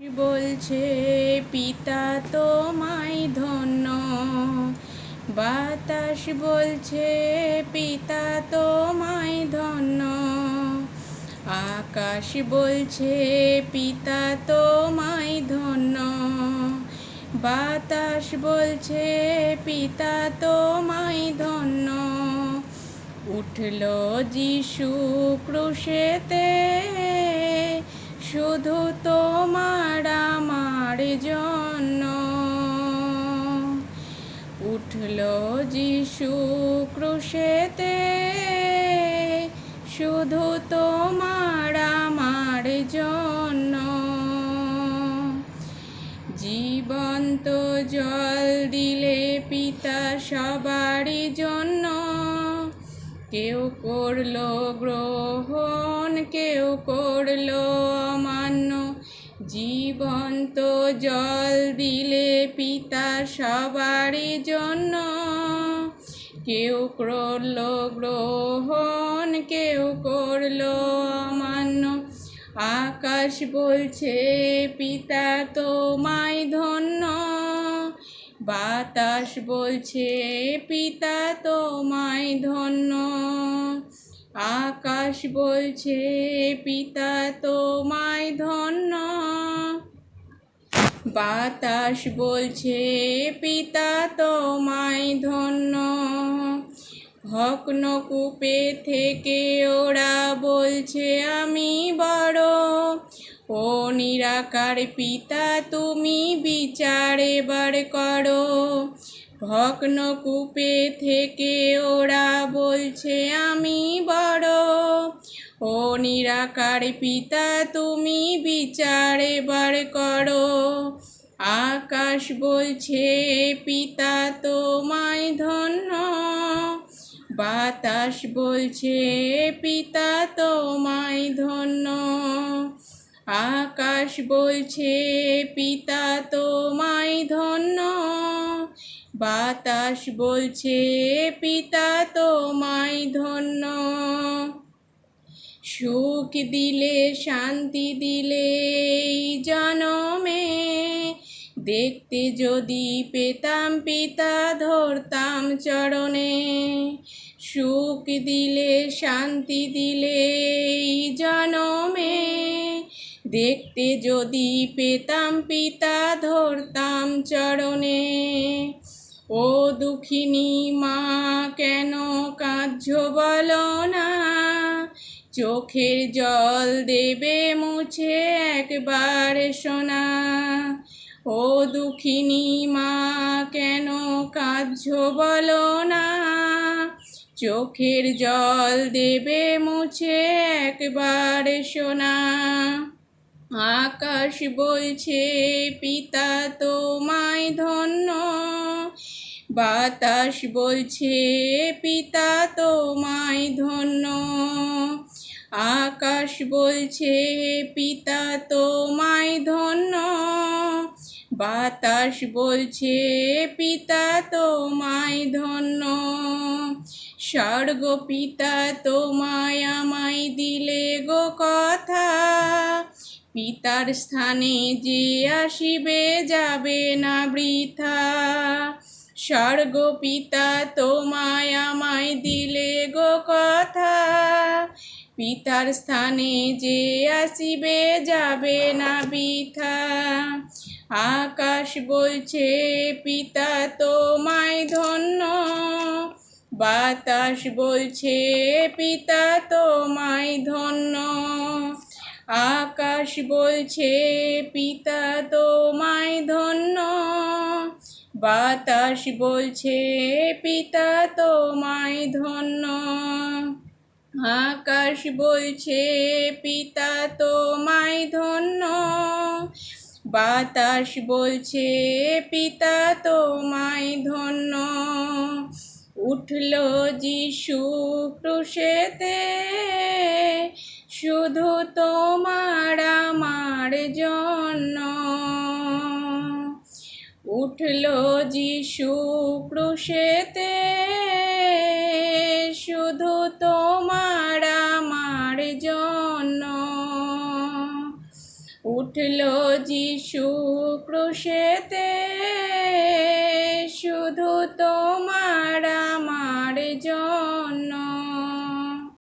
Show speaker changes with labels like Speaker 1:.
Speaker 1: বলছে পিতা তোমায় ধন্য, বাতাস বলছে পিতা তোমায় ধন্য, আকাশ বলছে পিতা তোমায় ধন্য, বাতাস বলছে পিতা তোমায় ধন্য। উঠল যিশু ক্রুশেতে শুধু তোমার আমার জন্য, উঠল যিশু ক্রুশেতে শুধু তোমার আমার জন্য। জীবন্ত জল দিলে পিতা সবারই জন্য, কেউ করলো গ্রহণ কেউ করলো অমান্য। জীবন্ত জল দিলে পিতা সবারই জন্য, কেউ করলো গ্রহণ কেউ করলো অমান্য। আকাশ বলছে পিতা তোমায় ধন্য, বাতাস বলছে পিতা তোমায় ধন্য, আকাশ বলছে পিতা তোমায় ধন্য, বাতাস বলছে পিতা তোমায় ধন্য। ভগ্নকূপে থেকে ওরা বলছে আমি বড়, ও নিরাকার পিতা তুমি বিচার এবার করো। ভগ্নকূপে থেকে ওরা বলছে আমি বড়, ও নিরাকার পিতা তুমি বিচার এবার করো। আকাশ বলছে পিতা তোমায় ধন্য, বাতাস বলছে পিতা তোমায় ধন্য, আকাশ বলছে পিতা তোমায় ধন্য, বাতাস বলছে পিতা তোমায় ধন্য। সুখ দিলে শান্তি দিলে এই জনমে, দেখতে যদি পেতাম পিতা ধরতাম চরণে। সুখ দিলে শান্তি দিলে এই জনমে, দেখতে যদি পেতাম পিতা ধরতাম চরণে। ও দুঃখিনী মা কেন কাঁদছো বলো না, চোখের জল দেবে মুছে একবার সোনা। ও দুঃখিনী মা কেন কাঁদছো বলো না, চোখের জল দেবে মুছে একবার সোনা। আকাশ বলছে পিতা তোমায় ধন্য, বাতাস বলছে পিতা তোমায় ধন্য, আকাশ বলছে পিতা তোমায় ধন্য, বাতাস বলছে পিতা তোমায় ধন্য। স্বর্গ পিতা তোমায় আমায় দিলে গো কথা, পিতার স্থানে যে আসিবে যাবে না বৃথা। স্বর্গ পিতা তোমায় আমায় দিলে গো কথা, পিতার স্থানে যে আসিবে যাবে না বৃথা। আকাশ বলছে পিতা তোমায় ধন্য, বাতাস বলছে পিতা তোমায় ধন্য, আকাশ বলছে পিতা তোমায় ধন্য, বাতাস বলছে পিতা তোমায় ধন্য। আকাশ বলছে পিতা তোমায় ধন্য, বাতাস বলছে পিতা তোমায় ধন্য। উঠল যিশু ক্রুশেতে শুধু তোমার আমার জন্য, উঠল যিশু ক্রুশেতে শুধু তোমার আমার জন্য। উঠলো যিশু ক্রুশেতে, শুধু তোমার আমার জন্য।